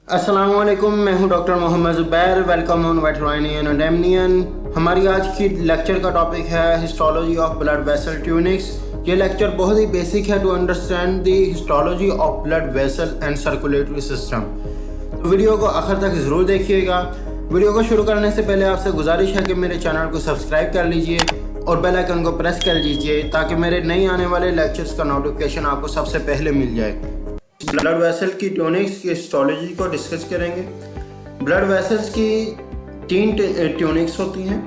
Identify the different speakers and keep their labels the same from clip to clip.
Speaker 1: अस्सलामुअलैकुम, मैं हूं doctor Mohammad Zubair. Welcome on veterinarian and amnion. हमारी आज की लेक्चर का टॉपिक है histology of blood vessel tunics. ये लेक्चर बहुत ही बेसिक है to understand the histology of blood vessel and circulatory system. तो वीडियो को आखिर तक ज़रूर देखिएगा। वीडियो को शुरू करने से पहले आपसे गुजारिश है कि मेरे चैनल को सब्सक्राइब कर लीजिए और बेल आइकन को प्रेस कर लीजिए ताकि मेरे नए आने वाले लेक्चर्स का नोटिफिकेशन आपको सबसे पहले मिल जाए। ब्लड वेसल की ट्यूनिक्स की हिस्टोलॉजी को डिस्कस करेंगे। ब्लड वेसल्स की 3 ट्यूनिक्स होती हैं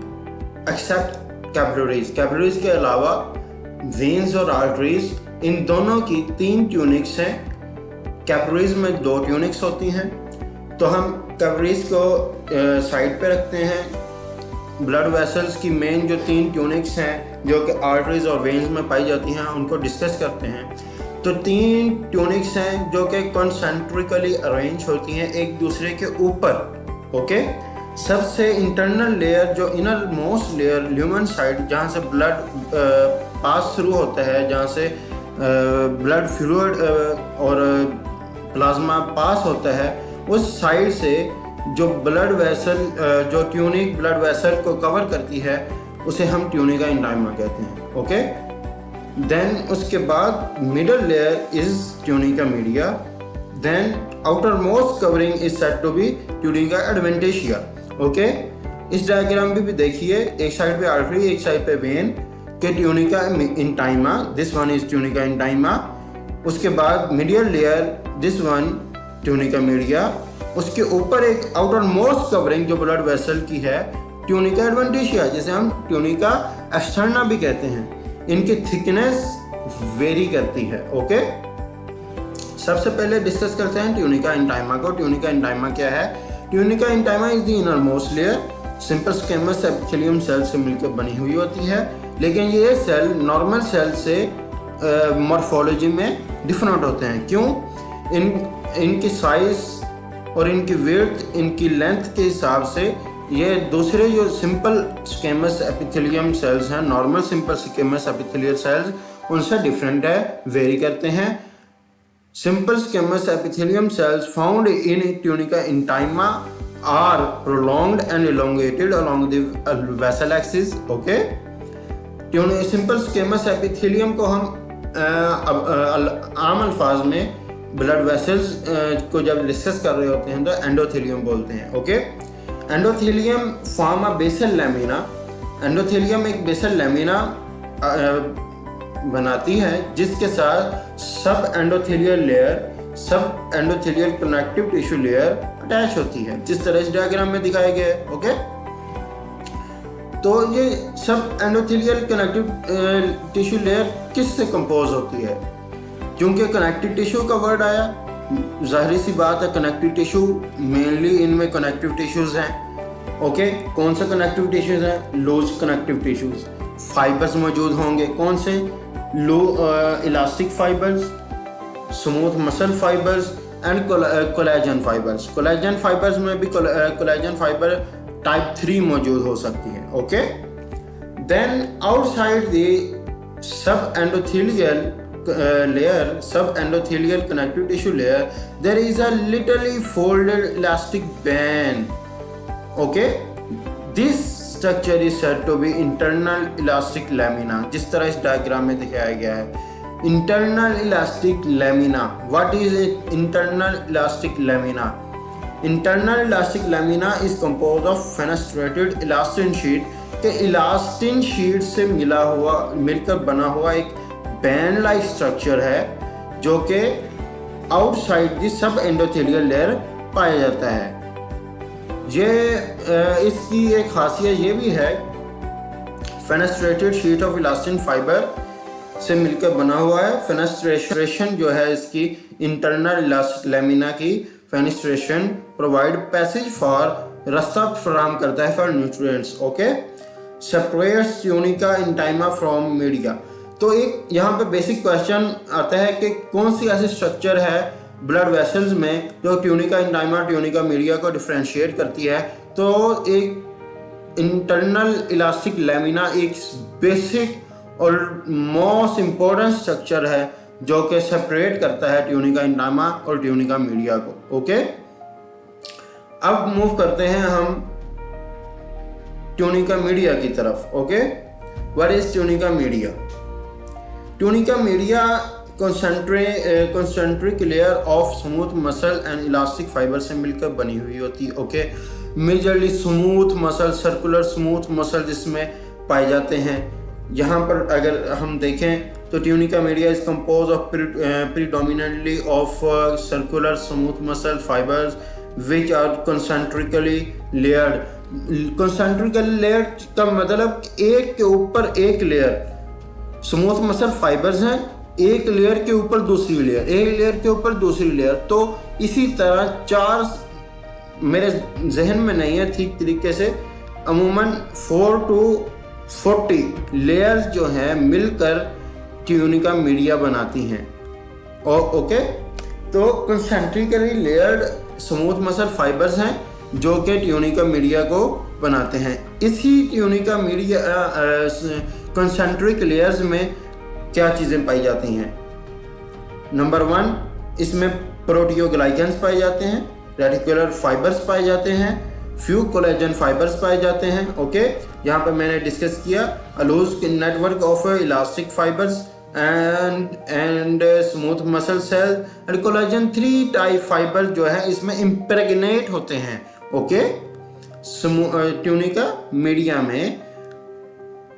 Speaker 1: एक्सेप्ट कैपिलरीज। कैपिलरीज के अलावा वेन्स और आर्टरीज, इन दोनों की 3 ट्यूनिक्स हैं। कैपिलरीज में 2 ट्यूनिक्स होती हैं, तो हम कैपिलरीज को साइड पे रखते हैं। ब्लड वेसल्स की मेन जो 3 ट्यूनिक्स हैं जो कि आर्टरीज और वेन्स में पाई जाती हैं उनको डिस्कस करते हैं। तो 3 ट्यूनिक्स हैं जो कि कॉन्सेंट्रिकली अरेंज होती हैं एक दूसरे के ऊपर। ओके, सबसे इंटरनल लेयर जो inner most layer lumen side, जहाँ से ब्लड पास थ्रू होता है, जहाँ से ब्लड फ्लूइड और प्लाज्मा पास होता है, उस साइड से जो ब्लड वेसल जो ट्यूनिक ब्लड वेसल को कवर करती है उसे हम ट्यूनिका इंटाइमा कहते हैं। ओके, देन उसके बाद middle layer is tunica media, then outer most covering is said to be tunica adventitia. Okay, इस डायग्राम में भी देखिए, एक साइड पे आर्टरी एक साइड पे वेन के tunica intima, this one is tunica intima. उसके बाद medial layer, this one tunica media. उसके ऊपर एक आउटर मोस्ट कवरिंग जो ब्लड वेसल की है ट्यूनिका एडवेंटिशिया, जिसे हम ट्यूनिका एक्सटर्ना भी कहते हैं। इनकी थिकनेस वेरी करती है। ओके, सबसे पहले डिस्कस करते हैं ट्यूनिका इंटाइमा को। ट्यूनिका इंटाइमा क्या है? Tunica intima is the inner most layer, simple squamous epithelium cell से मिलकर बनी हुई होती है, लेकिन ये सेल नॉर्मल सेल से मॉर्फोलॉजी में डिफरेंट होते हैं। क्यों? इनकी साइज और इनकी विड्थ, इनकी लेंथ के हिसाब से ये दूसरे जो सिंपल स्क्वेमस एपिथेलियम सेल्स हैं, normal simple squamous epithelial cells, उनसे डिफरेंट है, वेरी करते हैं। Simple squamous epithelium cells found in tunica intima are prolonged and elongated along the vessel axis. Okay, simple squamous epithelium को हम आम अल्फाज में ब्लड वेसल्स को जब डिस्कस कर रहे होते हैं तो एंडोथेलियम बोलते हैं। Okay, endothelium form a basal lamina. Endothelium एक बेसल लैमिना बनाती है जिसके साथ sub endothelial layer, sub endothelial connective tissue layer attach होती है, जिस तरह इस डायग्राम में दिखाया गया है। ओके, तो ये सब एंडोथेलियल कनेक्टिव टिश्यू लेयर किससे कंपोज होती है? क्योंकि कनेक्टिव टिश्यू का वर्ड आया, जाहिर सी बात है कनेक्टिव टिश्यू मेनली इनमें कनेक्टिव टिश्यूज हैं। ओके, कौन से कनेक्टिव टिश्यूज हैं? Loose connective tissues. फाइबर्स मौजूद होंगे, कौन से? Elastic fibres, smooth muscle fibres and collagen fibres. Collagen fibres में भी कोलेजन फाइबर टाइप 3 मौजूद हो सकती है। Okay, then outside the sub endothelial layer, sub endothelial connective tissue layer, there is a little folded elastic band. Okay, this structure is said to be internal elastic lamina, जिस तरह इस diagram में दिखाया गया है। internal elastic lamina, what is it? internal elastic lamina, internal elastic lamina is composed of fenestrated elastin sheet के elastin sheet से मिलकर बना हुआ एक बैंड लाइक स्ट्रक्चर है जो कि आउटसाइड दी सब एंडोथेलियल लेयर पाया जाता है। ये इसकी एक खासियत ये भी है, fenestrated sheet of elastin fiber से मिलकर बना हुआ है। फेनेस्ट्रेशन जो है इसकी इंटरनल इलास्टिक लैमिना की फेनेस्ट्रेशन प्रोवाइड पैसेज फॉर, रास्ता फराहम करता है for nutrients. Okay, separates tunica intima from media. तो एक यहाँ पे बेसिक क्वेश्चन आता है कि कौन सी ऐसी स्ट्रक्चर है ब्लड वेसल्स में जो ट्यूनिका इंटाइमा ट्यूनिका मीडिया को डिफरेंशिएट करती है? तो एक इंटरनल इलास्टिक लैमिना एक बेसिक और मोस्ट इम्पोर्टेंट स्ट्रक्चर है जो कि सेपरेट करता है ट्यूनिका इंटाइमा और ट्यूनिका मीडिया को। ओके, अब मूव करते हैं हम ट्यूनिका मीडिया की तरफ। Okay, what is tunica media? Tunica media concentric layer of smooth muscle and elastic fibre से मिलकर बनी हुई होती है। Okay, majorly smooth muscle, circular smooth muscle जिसमें पाए जाते हैं। यहाँ पर अगर हम देखें तो tunica media is compose of predominantly of circular smooth muscle fibres which are concentrically layered. Concentrically layered का मतलब एक के ऊपर एक लेयर स्मूथ मसल फाइबर्स हैं, एक लेयर के ऊपर दूसरी लेयर, एक लेयर के ऊपर दूसरी लेयर। तो इसी तरह 4, मेरे जहन में नहीं है ठीक तरीके से, अमूमन 4 to 40 लेयर्स जो हैं मिलकर ट्यूनिका मीडिया बनाती हैं। ओके, तो concentrically layered smooth muscle fibres हैं जो कि ट्यूनिका मीडिया को बनाते हैं। इसी ट्यूनिका मीडिया कंसेंट्रिक लेयर्स में क्या चीज़ें पाई जाती हैं? नंबर 1, इसमें प्रोटियोग्लाइकेंस पाए जाते हैं, रेटिकुलर फाइबर्स पाए जाते हैं, फ्यू कोलेजन फाइबर्स पाए जाते हैं। ओके, यहाँ पर मैंने डिस्कस किया a loose network of elastic fibers and smooth muscle cell and collagen 3 type fiber जो है इसमें इम्प्रेगनेट होते हैं। ओके, ट्यूनिका मीडिया में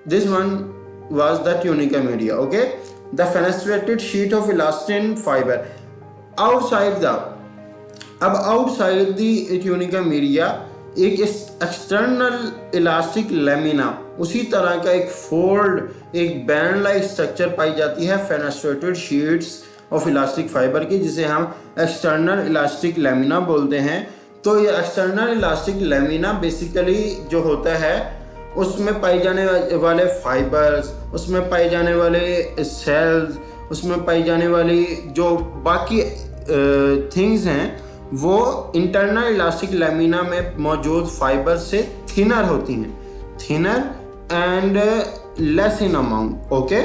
Speaker 1: this one was the tunica media. Okay, the fenestrated sheet of elastin fiber outside the tunica media एक external elastic lamina, उसी तरह का एक फोल्ड, एक बैंड लाइक स्ट्रक्चर पाई जाती है fenestrated sheets of elastic fibre की, जिसे हम एक्सटर्नल इलास्टिक लेमिना बोलते हैं। तो ये एक्सटर्नल इलास्टिक लेमिना बेसिकली जो होता है उसमें पाए जाने वाले फाइबर्स, उसमें पाए जाने वाले सेल्स, उसमें पाई जाने वाली जो बाकी थिंग्स हैं वो इंटरनल इलास्टिक लेमिना में मौजूद फाइबर से थिनर होती हैं, thinner and less in amount. Okay,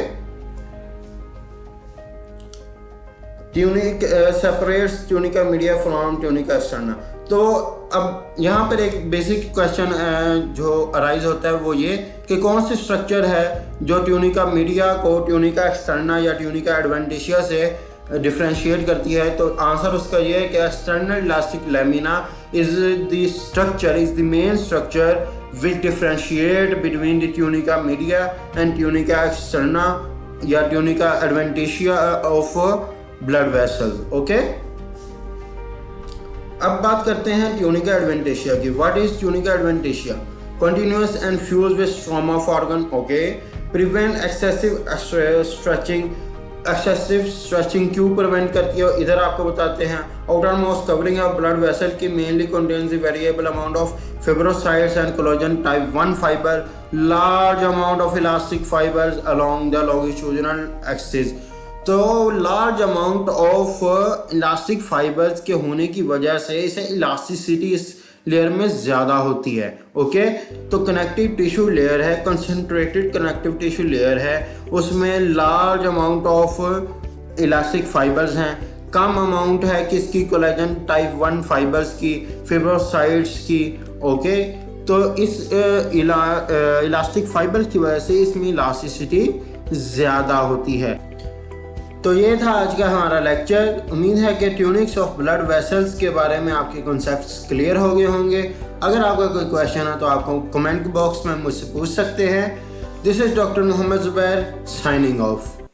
Speaker 1: tunic separates tunica media from tunica externa. तो अब यहाँ पर एक बेसिक क्वेश्चन जो अराइज होता है वो ये कि कौन सी स्ट्रक्चर है जो ट्यूनिका मीडिया को ट्यूनिका एक्सटर्ना या ट्यूनिका एडवेंटिशिया से डिफ्रेंशिएट करती है। तो आंसर उसका ये है कि external elastic lamina is the structure, is the main structure which differentiate between the tunica media and tunica externa या tunica adventitia of blood vessels. Okay, अब बात करते हैं ट्यूनिका एडवेंटिशिया की। What is tunica adventitia? Continuous and fuse with stroma of organ. Okay, prevent excessive stretching. Excessive stretching क्यों prevent करती है इधर आपको बताते हैं। Outer most covering of blood vessel की mainly contains the variable amount of fibrocytes and collagen type 1 fiber, large amount of elastic fibers along the longitudinal axis. तो large amount of elastic fibers के होने की वजह से इसे elasticity इस layer में ज़्यादा होती है। ओके, तो कनेक्टिव टिश्यू लेयर है, कंसंट्रेटेड कनेक्टिव टिश्यू लेयर है, उसमें large amount of elastic fibres हैं, कम अमाउंट है किसकी, कोलेजन टाइप 1 फाइबर्स की, फिब्रोसाइट्स की। ओके, तो इस इलास्टिक फाइबर्स की वजह से इसमें इलास्टिसिटी ज़्यादा होती है। तो ये था आज का हमारा लेक्चर। उम्मीद है कि ट्यूनिक्स ऑफ ब्लड वेसल्स के बारे में आपके कॉन्सेप्ट्स क्लियर हो गए होंगे। अगर आपका कोई क्वेश्चन है तो आपको कमेंट बॉक्स में मुझसे पूछ सकते हैं। This is doctor Mohammad Zubair signing of.